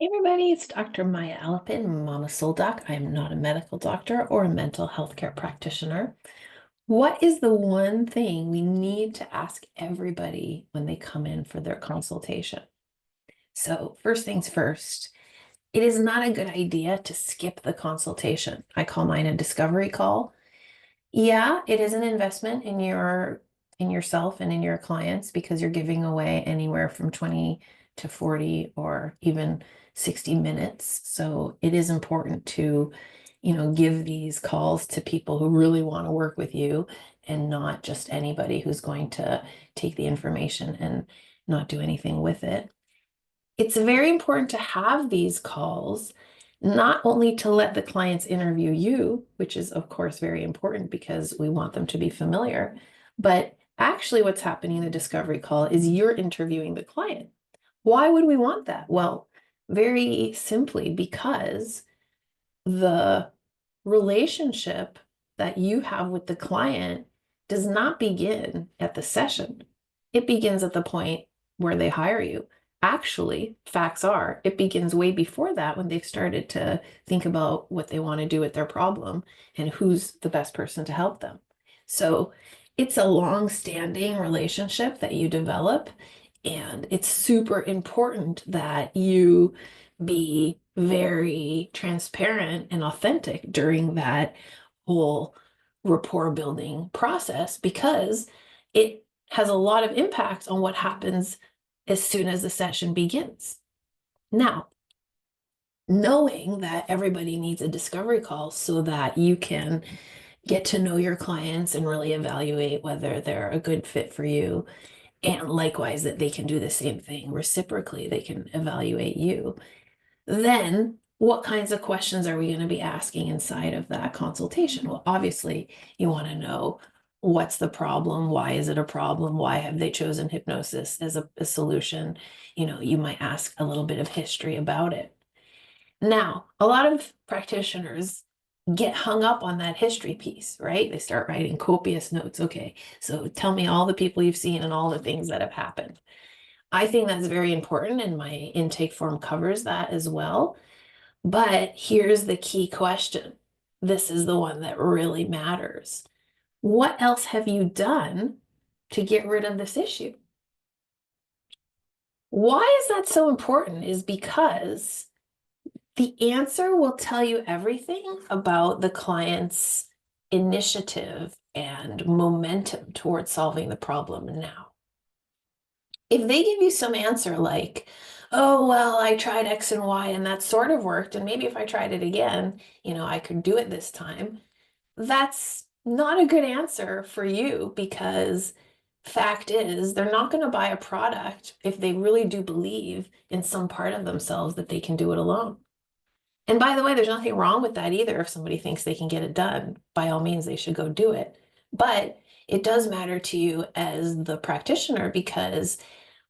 Hey everybody, it's Dr. Maya Alapin, Mama Soul Doc. I am not a medical doctor or a mental health care practitioner. What is the one thing we need to ask everybody when they come in for their consultation? So, first things first, it is not a good idea to skip the consultation. I call mine a discovery call. Yeah, it is an investment in yourself and in your clients because you're giving away anywhere from 20 to 40 or even 60 minutes. So it is important to, give these calls to people who really want to work with you and not just anybody who's going to take the information and not do anything with it. It's very important to have these calls, not only to let the clients interview you, which is, of course, very important because we want them to be familiar, but actually, what's happening in the discovery call is you're interviewing the client. Why would we want that? Well, very simply because the relationship that you have with the client does not begin at the session. It begins at the point where they hire you. Actually, facts are, it begins way before that when they've started to think about what they want to do with their problem and who's the best person to help them. So it's a long-standing relationship that you develop, and it's super important that you be very transparent and authentic during that whole rapport building process because it has a lot of impact on what happens as soon as the session begins. Now, knowing that everybody needs a discovery call so that you can get to know your clients and really evaluate whether they're a good fit for you, and likewise that they can do the same thing reciprocally, they can evaluate you. Then, what kinds of questions are we going to be asking inside of that consultation? Well, obviously, you want to know what's the problem? Why is it a problem? Why have they chosen hypnosis as a solution? You might ask a little bit of history about it. Now, a lot of practitioners get hung up on that history piece, right? They start writing copious notes. Okay, so tell me all the people you've seen and all the things that have happened. I think that's very important, and my intake form covers that as well. But here's the key question. This is the one that really matters. What else have you done to get rid of this issue? Why is that so important? Is because the answer will tell you everything about the client's initiative and momentum towards solving the problem now. If they give you some answer like, oh, well, I tried X and Y and that sort of worked, and maybe if I tried it again, I could do it this time, that's not a good answer for you because fact is they're not going to buy a product if they really do believe in some part of themselves that they can do it alone. And by the way, there's nothing wrong with that either. If somebody thinks they can get it done, by all means, they should go do it. But it does matter to you as the practitioner because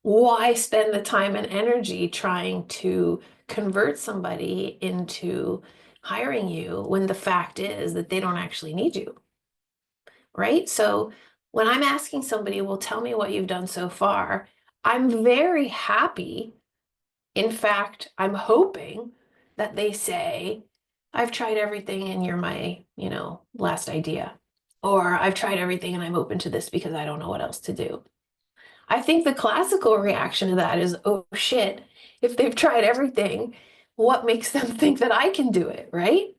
why spend the time and energy trying to convert somebody into hiring you when the fact is that they don't actually need you, right? So when I'm asking somebody, well, tell me what you've done so far, I'm very happy. In fact, I'm hoping that they say, I've tried everything and you're my, last idea. Or I've tried everything and I'm open to this because I don't know what else to do. I think the classical reaction to that is, oh shit, if they've tried everything, what makes them think that I can do it, right?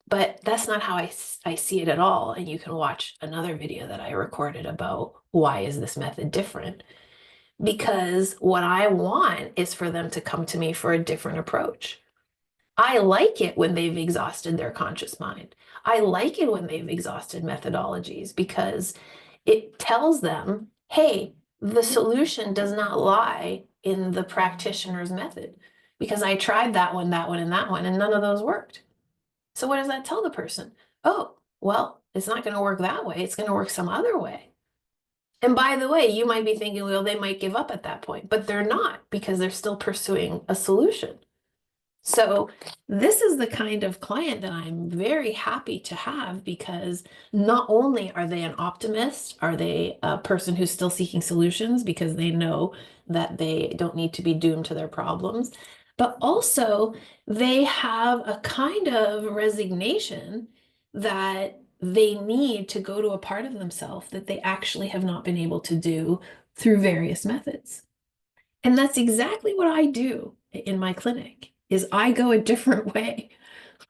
But that's not how I see it at all. And you can watch another video that I recorded about why is this method different? Because what I want is for them to come to me for a different approach. I like it when they've exhausted their conscious mind. I like it when they've exhausted methodologies because it tells them, hey, the solution does not lie in the practitioner's method because I tried that one, and that one, and none of those worked. So what does that tell the person? Oh, well, it's not going to work that way. It's going to work some other way. And by the way, you might be thinking, well, they might give up at that point, but they're not because they're still pursuing a solution. So this is the kind of client that I'm very happy to have because not only are they an optimist, are they a person who's still seeking solutions because they know that they don't need to be doomed to their problems, But also, they have a kind of resignation that they need to go to a part of themselves that they actually have not been able to do through various methods. And that's exactly what I do in my clinic, is I go a different way.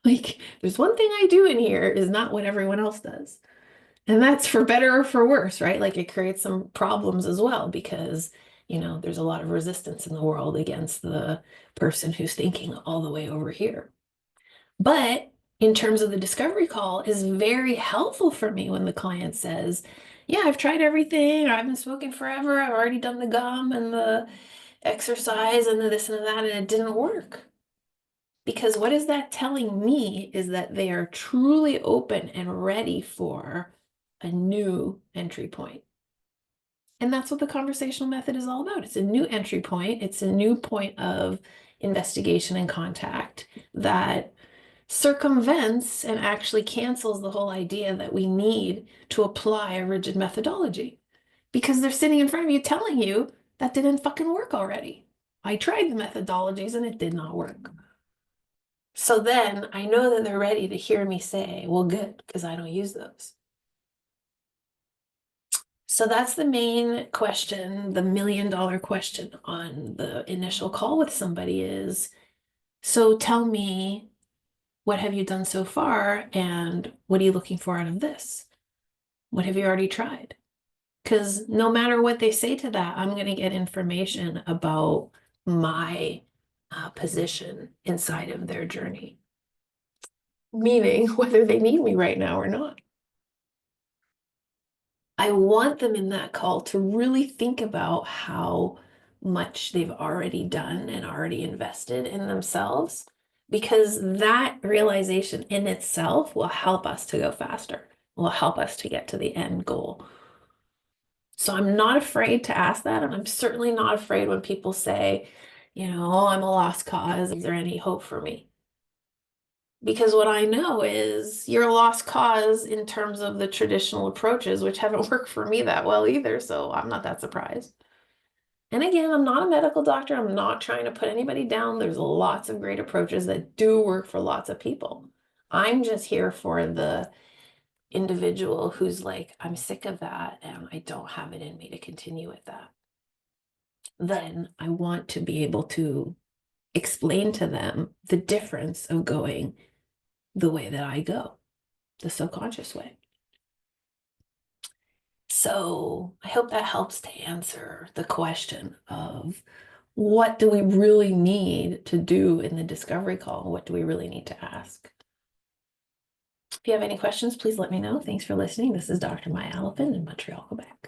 Like, there's one thing I do in here is not what everyone else does. And that's for better or for worse, right? Like it creates some problems as well because, there's a lot of resistance in the world against the person who's thinking all the way over here. But in terms of the discovery call is very helpful for me when the client says, yeah, I've tried everything. I've been smoking forever. I've already done the gum and the exercise and the this and the that, and it didn't work. Because what is that telling me is that they are truly open and ready for a new entry point. And that's what the conversational method is all about. It's a new entry point. It's a new point of investigation and contact that circumvents and actually cancels the whole idea that we need to apply a rigid methodology because they're sitting in front of you telling you that didn't fucking work already. I tried the methodologies and it did not work. So then I know that they're ready to hear me say, well, good, because I don't use those. So that's the main question, the $1,000,000 question on the initial call with somebody is, so tell me, what have you done so far? And what are you looking for out of this? What have you already tried? Because no matter what they say to that, I'm going to get information about my position inside of their journey, meaning whether they need me right now or not. I want them in that call to really think about how much they've already done and already invested in themselves, because that realization in itself will help us to go faster, will help us to get to the end goal. So I'm not afraid to ask that. And I'm certainly not afraid when people say, oh, I'm a lost cause. Is there any hope for me? Because what I know is you're a lost cause in terms of the traditional approaches, which haven't worked for me that well either. So I'm not that surprised. And again, I'm not a medical doctor. I'm not trying to put anybody down. There's lots of great approaches that do work for lots of people. I'm just here for the individual who's like, I'm sick of that and I don't have it in me to continue with that. Then I want to be able to explain to them the difference of going the way that I go, the subconscious way. So I hope that helps to answer the question of what do we really need to do in the discovery call? What do we really need to ask? If you have any questions, please let me know. Thanks for listening. This is Dr. Maya Alapin in Montreal, Quebec.